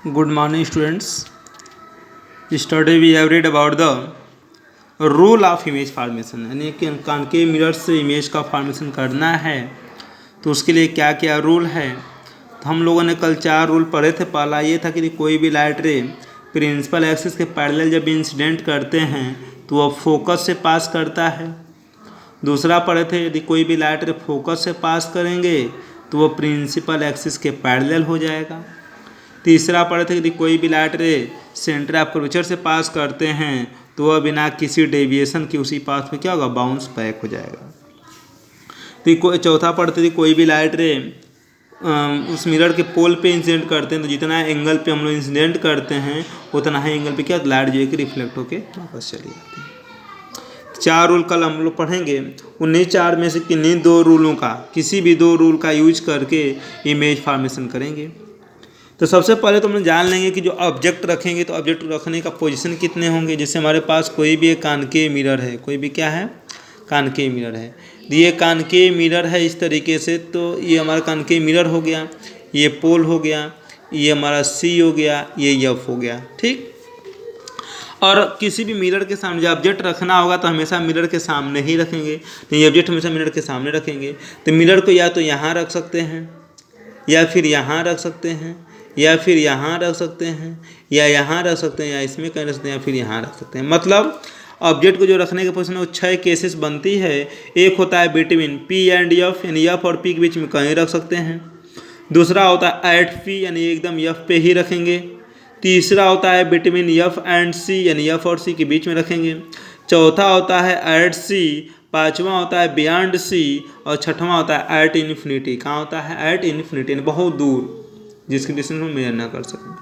Good morning, students. Yesterday we have read about the rule of image formation, यानी कि concave mirror से image का formation करना है तो उसके लिए क्या क्या रूल है। तो हम लोगों ने कल 4 रूल पढ़े थे। पहला ये था कि कोई भी लाइट रे प्रिंसिपल एक्सिस के पैरेलल जब इंसिडेंट करते हैं तो वह फोकस से पास करता है। दूसरा पढ़े थे यदि कोई भी लाइट रे फोकस से पास करेंगे तो वह प्रिंसिपल एक्सिस के पैरेलल हो जाएगा। तीसरा पढ़े थे यदि कोई भी लाइट रे सेंटर ऑफ कर्वेचर से पास करते हैं तो वह बिना किसी डेविएशन के उसी पाथ में क्या होगा, बाउंस बैक हो जाएगा। तो चौथा पढ़ते थे कोई भी लाइट रे उस मिरर के पोल पे इंसिडेंट करते हैं तो जितना एंगल पे हम लोग इंसिडेंट करते हैं उतना ही एंगल पे क्या लाइट जो है कि रिफ्लेक्ट होकर वापस चली जाती है। 4 रूल कल हम लोग पढ़ेंगे। उन्हीं 4 में से किन्हीं 2 रूलों का, किसी भी 2 रूल का यूज करके इमेज फॉर्मेशन करेंगे। तो सबसे पहले तो हम जान लेंगे कि जो ऑब्जेक्ट रखेंगे तो ऑब्जेक्ट रखने का पोजीशन कितने होंगे। जैसे हमारे पास कोई भी एक कॉनकेव मिरर है, कोई भी क्या है, कॉनकेव मिरर है। ये कॉनकेव मिरर है इस तरीके से, तो ये हमारा कॉनकेव मिरर हो गया, ये पोल हो गया, ये हमारा सी हो गया, ये एफ हो गया, ठीक। और किसी भी मिरर के सामने जब ऑब्जेक्ट रखना होगा तो हमेशा मिरर के सामने ही रखेंगे। तो ये ऑब्जेक्ट हमेशा मिरर के सामने रखेंगे। तो मिरर को या तो यहाँ रख सकते हैं, या फिर यहाँ रख सकते हैं, या फिर यहाँ रख सकते हैं, या यहाँ रख सकते हैं, या इसमें कहीं रख सकते हैं, या फिर यहाँ रख सकते हैं। मतलब ऑब्जेक्ट को जो रखने के पोजीशन है वो 6 केसेस बनती है। एक होता है बिटवीन पी एंड एफ, यानी एफ और पी के बीच में कहीं रख सकते हैं। दूसरा होता है एट पी, यानी एकदम एफ पे ही रखेंगे। तीसरा होता है बिटवीन एफ एंड सी, यानी एफ और सी के बीच में रखेंगे। चौथा होता है एट सी, पाँचवा होता है बियॉन्ड सी, और छठवां होता है एट इन्फिनिटी। कहाँ होता है, एट इन्फिनिटी, यानी बहुत दूर, जिसकी डिस्टेंस हम मेजर ना कर सकें।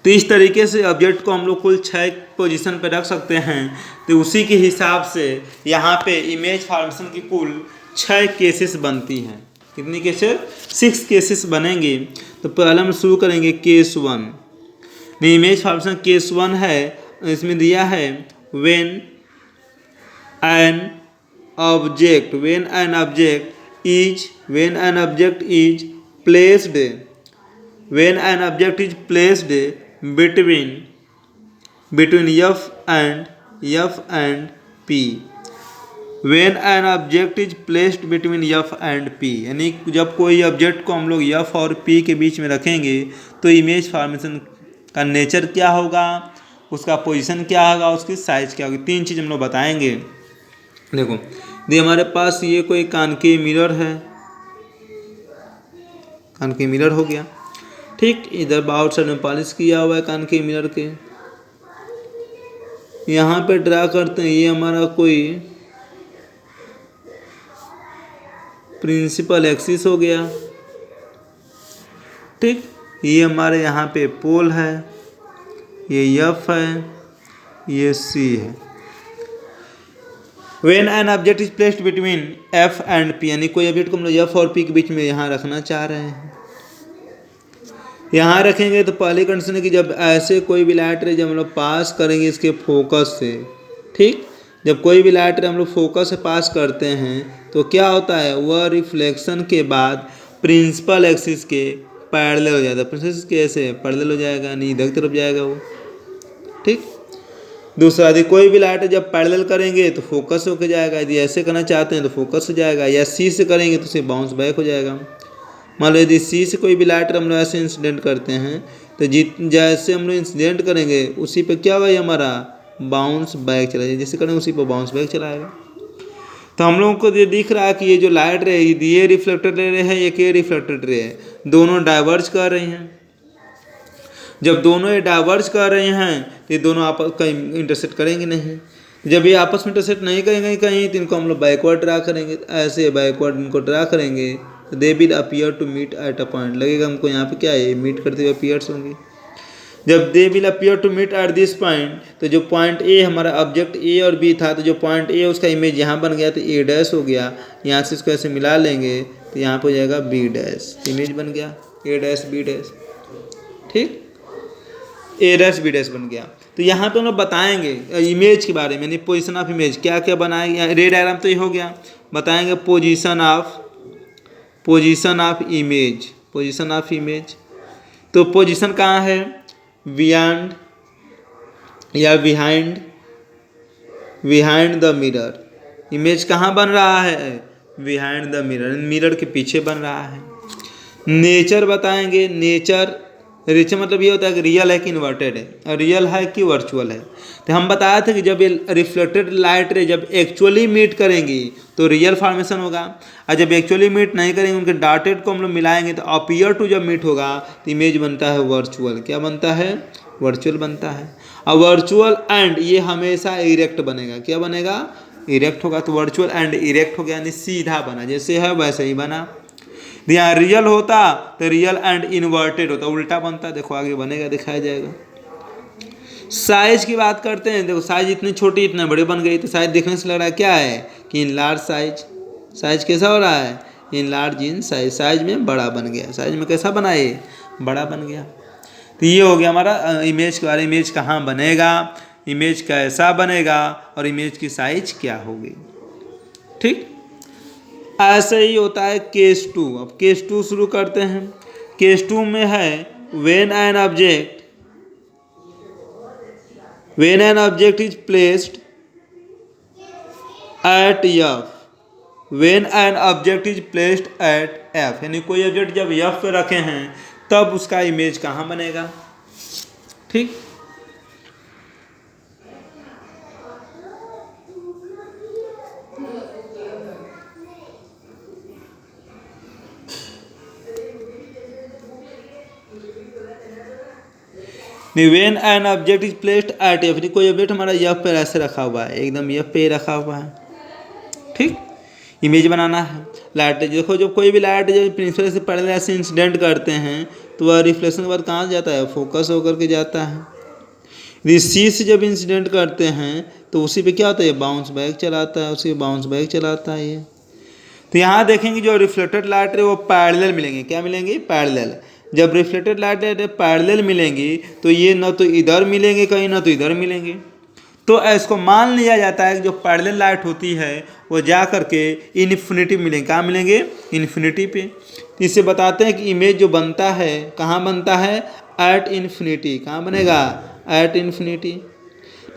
तो इस तरीके से ऑब्जेक्ट को हम लोग कुल 6 पोजीशन पे रख सकते हैं। तो उसी के हिसाब से यहाँ पे इमेज फॉर्मेशन की कुल 6 केसेस बनती हैं। कितनी केसेस, 6 केसेस बनेंगे। तो पहले हम शुरू करेंगे केस 1। इमेज फॉर्मेशन केस 1 है, इसमें दिया है when an object is placed when an object is placed between f and p, when an object is placed between f and p, यानी जब कोई ऑब्जेक्ट को हम लोग f और p के बीच में रखेंगे तो इमेज फॉर्मेशन का नेचर क्या होगा, उसका पोजीशन क्या होगा, उसकी साइज क्या होगी। 3 चीज़ हम लोग बताएंगे। देखो ये हमारे पास ये कोई कॉनकेव मिरर है, कॉनकेव मिरर हो गया, ठीक। इधर आउट साइड में पॉलिश किया हुआ है कॉनकेव मिरर के। यहाँ पे ड्रा करते हैं, ये हमारा कोई प्रिंसिपल एक्सिस हो गया, ठीक। ये हमारे यहाँ पे पोल है, ये एफ है, ये सी है। When an object is placed between F and P, यानी कोई ऑब्जेक्ट को हम लोग F और P के बीच में यहाँ रखना चाह रहे हैं। यहाँ रखेंगे तो पहली कंडीशन है कि जब ऐसे कोई भी लाइट रे जब हम लोग पास करेंगे इसके फोकस से, ठीक। जब कोई भी लाइट रे हम लोग फोकस से पास करते हैं तो क्या होता है, वह रिफ्लेक्शन के बाद प्रिंसिपल एक्सिस के पैरेलल हो जाता है। प्रिंसिपल एक्सिस के ऐसे पैरेलल हो जाएगा, यानी इधर की तरफ जाएगा वो, ठीक। दूसरा यदि कोई भी लाइट जब पैरेलल करेंगे तो फोकस होकर जाएगा, यदि ऐसे करना चाहते हैं तो फोकस हो जाएगा, या सी से करेंगे तो उसे बाउंस बैक हो जाएगा। मान लो यदि सी से कोई भी लाइट हम लोग ऐसे इंसिडेंट करते हैं तो जैसे हम लोग इंसिडेंट करेंगे उसी पे क्या होगा, हमारा बाउंस बैक चला जाएगा, जैसे करेंगे उसी पर बाउंस बैक चलाएगा। तो हम लोगों को ये दिख रहा है कि ये जो लाइट रे ये रिफ्लेक्टेड रे है, एक ये रिफ्लेक्टेड रे है, दोनों डाइवर्ज कर रही हैं। जब दोनों ये डाइवर्ज कर रहे हैं तो ये दोनों आपस कहीं इंटरसेक्ट करेंगे नहीं। जब ये आपस में इंटरसेक्ट नहीं करेंगे कहीं तो इनको हम लोग बैकवर्ड ड्रा करेंगे, ऐसे बैकवर्ड इनको ड्रा करेंगे तो they will appear to meet at a point, लगेगा हमको यहाँ पे क्या है, मीट करते हुए अपीयर्स होंगे। जब they will appear to meet at this point, तो जो पॉइंट ए हमारा ऑब्जेक्ट ए और बी था, तो जो पॉइंट ए उसका इमेज यहाँ बन गया तो ए डैश हो गया, यहाँ से इसको ऐसे मिला लेंगे तो यहाँ पर हो जाएगा बी डैश, इमेज बन गया ए डैश बी डैश, ठीक। ए डैश बी डैश बन गया। तो यहाँ पे हम लोग बताएंगे इमेज के बारे में, यानी पोजीशन ऑफ इमेज क्या क्या बनाएंगे। रे डायग्राम तो ये हो गया, बताएंगे पोजीशन ऑफ इमेज। तो पोजीशन कहाँ है, बियॉन्ड या बिहाइंड द मिरर। इमेज कहाँ बन रहा है, बिहाइंड द मिरर, मिरर के पीछे बन रहा है। नेचर बताएंगे, नेचर मतलब ये होता है कि रियल है कि इन्वर्टेड है, और रियल है कि वर्चुअल है। तो हम बताए थे कि जब ये रिफ्लेक्टेड लाइट रे जब एक्चुअली मीट करेंगी तो रियल फॉर्मेशन होगा, और जब एक्चुअली मीट नहीं करेंगे उनके डॉटेड को हम लोग मिलाएंगे तो अपीयर टू जब मीट होगा तो इमेज बनता है वर्चुअल। क्या बनता है, वर्चुअल बनता है। और वर्चुअल एंड ये हमेशा इरेक्ट बनेगा। क्या बनेगा, इरेक्ट होगा। तो वर्चुअल एंड इरेक्ट हो गया, यानी सीधा बना, जैसे है वैसे ही बना। यहाँ रियल होता तो रियल एंड इन्वर्टेड होता, उल्टा बनता। देखो आगे बनेगा, दिखाया जाएगा। साइज की बात करते हैं, देखो साइज इतनी छोटी इतने बड़े बन गई, तो साइज देखने से लग रहा है क्या है कि इन लार्ज साइज। साइज कैसा हो रहा है, in large in size, size में बड़ा बन गया। साइज में कैसा बना, ये बड़ा बन गया। तो ये हो गया हमारा इमेज के बारे में। इमेज कहाँ बनेगा, इमेज कैसा बनेगा, और इमेज की साइज क्या होगी। ठीक, ऐसे ही होता है केस 2। अब केस 2 शुरू करते हैं। केस 2 में है when an object is placed eight F, when an object is placed eight F, यानी कोई ऑब्जेक्ट जब एफ पे रखे हैं तब उसका इमेज कहाँ बनेगा। ठीक, when an object is placed eight F, कोई ऑब्जेक्ट हमारा एफ पे ऐसे रखा हुआ है, एकदम एफ पे रखा हुआ है। ठीक, इमेज बनाना है। लाइट देखो, जब कोई भी लाइट जब प्रिंसिपल से पहले ऐसे इंसिडेंट करते हैं तो वह रिफ्लेक्शन के बाद कहाँ जाता है, फोकस होकर के जाता है। सी से जब इंसिडेंट करते हैं तो उसी पे क्या होता है, बाउंस बैक चलाता है, उसी बाउंस बैक चलाता है ये। तो यहाँ देखेंगे जो रिफ्लेक्टेड लाइट है वो पैरेलल मिलेंगे। क्या मिलेंगे, पैरेलल। जब रिफ्लेक्टेड लाइट पैरेलल मिलेंगी तो ये न तो इधर मिलेंगे कहीं, ना तो इधर मिलेंगे। तो इसको मान लिया जाता है कि जो पैरेलल लाइट होती है वो जा करके इन्फिनिटी मिलेंगे। कहाँ मिलेंगे, इन्फिनिटी पे। इससे बताते हैं कि इमेज जो बनता है कहाँ बनता है, एट इन्फिनिटी। कहाँ बनेगा, एट इन्फिनिटी।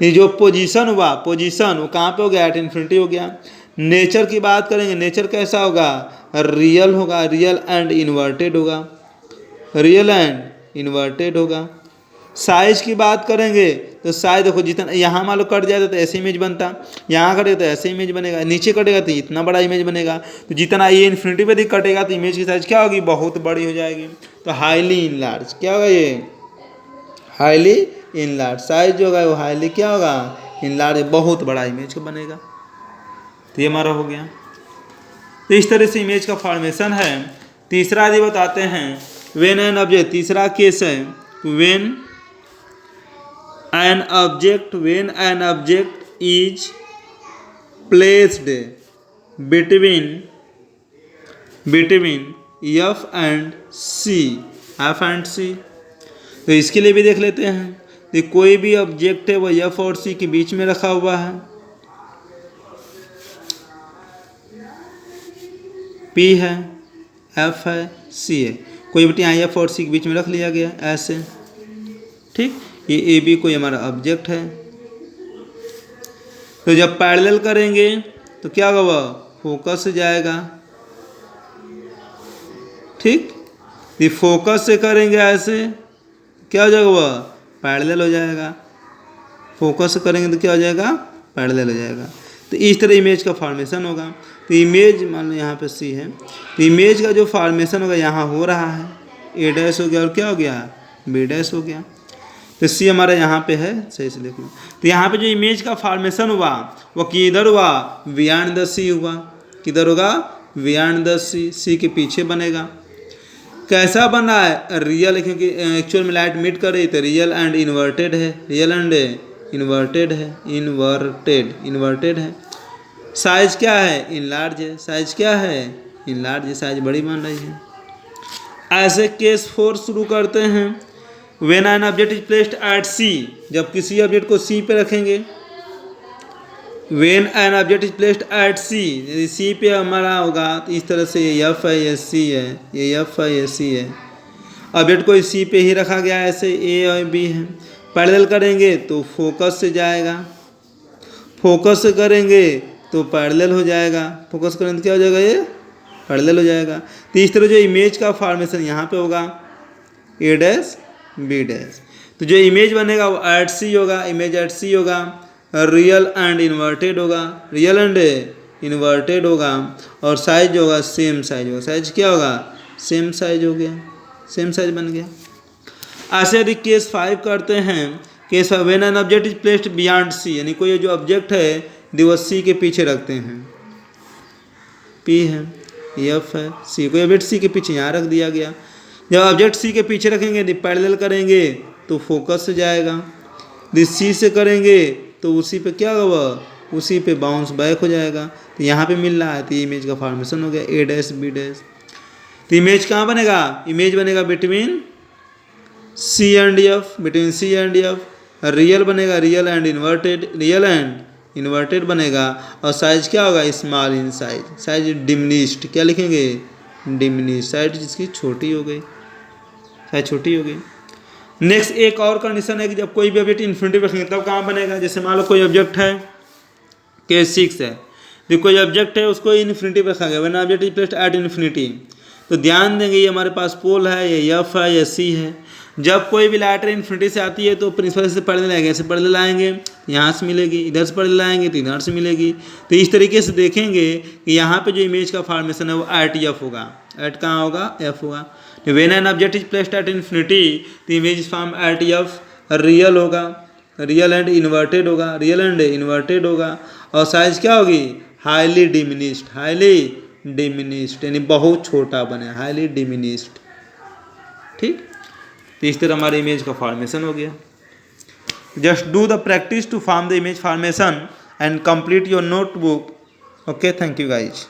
ये जो पोजीशन हुआ, पोजीशन वो कहाँ पे हो गया, एट इन्फिनिटी हो गया। नेचर की बात करेंगे, नेचर कैसा होगा, रियल होगा, रियल एंड इन्वर्टेड होगा, रियल एंड इन्वर्टेड होगा। साइज की बात करेंगे तो साइज देखो, जितना यहाँ मान लो कट जाता तो ऐसे इमेज बनता, यहाँ कटेगा तो ऐसे इमेज बनेगा, नीचे कटेगा तो इतना बड़ा इमेज बनेगा। तो जितना ये इन्फिनिटी पे कटेगा तो इमेज की साइज क्या होगी, बहुत बड़ी हो जाएगी। तो हाईली इनलार्ज क्या होगा, ये हाईली इनलार्ज साइज जो होगा वो हाईली क्या होगा, इनलार्ज, बहुत बड़ा इमेज बनेगा। तो ये हमारा हो गया। तो इस तरह से इमेज का फॉर्मेशन है। तीसरा यदि बताते हैं व्हेन एन ऑब्जेक्ट, तीसरा केस है when an object is placed between F and C. तो इसके लिए भी देख लेते हैं कि कोई भी ऑब्जेक्ट है वो एफ और सी के बीच में रखा हुआ है। पी है, एफ है, सी है, कोई बेटी यहाँ एफ और सी के बीच में रख लिया गया ऐसे। ठीक, ये ए बी कोई हमारा ऑब्जेक्ट है। तो जब पैरेलल करेंगे तो क्या होगा, फोकस से जाएगा। ठीक, ये फोकस से करेंगे ऐसे, क्या हो जाएगा, वह पैरेलल हो जाएगा। फोकस से करेंगे तो क्या हो जाएगा, पैरेलल हो जाएगा। तो इस तरह इमेज का फॉर्मेशन होगा। तो इमेज मान लो यहाँ पे सी है, तो इमेज का जो फॉर्मेशन होगा यहाँ हो रहा है, ए डैश हो गया और क्या हो गया, बी डैश हो गया। तो सी हमारा यहाँ पे है, सही से देख लो। तो यहाँ पे जो इमेज का फॉर्मेशन हुआ वो किधर हुआ, बियॉन्ड द सी हुआ। किधर होगा, बियॉन्ड द सी, सी के पीछे बनेगा। कैसा बना है, रियल, क्योंकि एक्चुअल में लाइट मीट कर रही तो रियल एंड इन्वर्टेड है, रियल एंड इन्वर्टेड है, इन्वर्टेड है। साइज क्या है, इनलार्ज है, साइज क्या है, इनलार्ज है, साइज बड़ी बन रही है। ऐसे केस 4 शुरू करते हैं। When an object is placed at C, जब किसी ऑब्जेक्ट को सी पे रखेंगे। When an object is placed at C, यदि सी पे हमारा होगा तो इस तरह से ये एफ है, ये सी है, ये एफ है, ये सी है। ऑब्जेक्ट को सी पे ही रखा गया है, ऐसे ए और बी है। पैरेलल करेंगे तो फोकस से जाएगा, फोकस से करेंगे तो पैरेलल हो जाएगा, फोकस करेंगे तो क्या हो जाएगा, ये पैरेलल हो जाएगा। तो इस तरह जो इमेज का फॉर्मेशन यहाँ पे होगा ए डैश बी डैश। तो जो इमेज बनेगा वो एट सी होगा, इमेज एट सी होगा, रियल एंड इन्वर्टेड होगा, रियल एंड इन्वर्टेड होगा, और साइज होगा सेम साइज होगा। साइज क्या होगा, सेम साइज हो गया, सेम साइज बन गया। ऐसे यदि केस 5 करते हैं, case when an object is placed beyond C, यानी कोई जो ऑब्जेक्ट है वो सी के पीछे रखते हैं, पी है, एफ है, सी, कोई ऑब्जेक्ट सी के पीछे यहाँ रख दिया गया। जब ऑब्जेक्ट सी के पीछे रखेंगे यदि पैरेलल करेंगे तो फोकस से जाएगा, यदि सी से करेंगे तो उसी पे क्या होगा, उसी पे बाउंस बैक हो जाएगा। तो यहाँ पे मिल रहा है, तो इमेज का फॉर्मेशन हो गया ए डैश बी डैश। तो इमेज कहाँ बनेगा, इमेज बनेगा between C and F, between C and F. Real बनेगा real and inverted, real and inverted बनेगा, और साइज क्या होगा, small in size, size diminished, क्या लिखेंगे, डिमिनिश्ड, साइज जिसकी छोटी हो गई, साइज छोटी हो गई। नेक्स्ट एक और कंडीशन है कि जब कोई भी ऑब्जेक्ट इन्फिनिटी पे रखेंगे तब कहाँ बनेगा। जैसे मान लो कोई ऑब्जेक्ट है, केस 6 है, तो कोई ऑब्जेक्ट है उसको इन्फिनिटी पे रखा गया, when object is placed at infinity. तो ध्यान देंगे ये हमारे पास पोल है, ये एफ है, ये सी है। जब कोई भी लाइटर इन्फिनिटी से आती है तो प्रिंसिपल से पैरेलल आएंगे, ऐसे पैरेलल आएंगे यहाँ से मिलेगी, इधर से पैरेलल आएंगे तो इधर से मिलेगी। तो इस तरीके से देखेंगे कि यहाँ पे जो इमेज का फॉर्मेशन है वो एट एफ होगा, एट कहाँ होगा, एफ होगा। When an object is placed at infinity the image is form at F, real होगा, रियल एंड इन्वर्टेड होगा, रियल एंड इन्वर्टेड होगा, और साइज क्या होगी, हाईली डिमिनिश्ड, हाईली डिमिनिश्ड, यानी बहुत छोटा बने, हाईली डिमिनिश्ड। ठीक, तो इस तरह हमारे इमेज का फॉर्मेशन हो गया। Just do the practice to form the image formation and complete your notebook. Okay, thank you guys.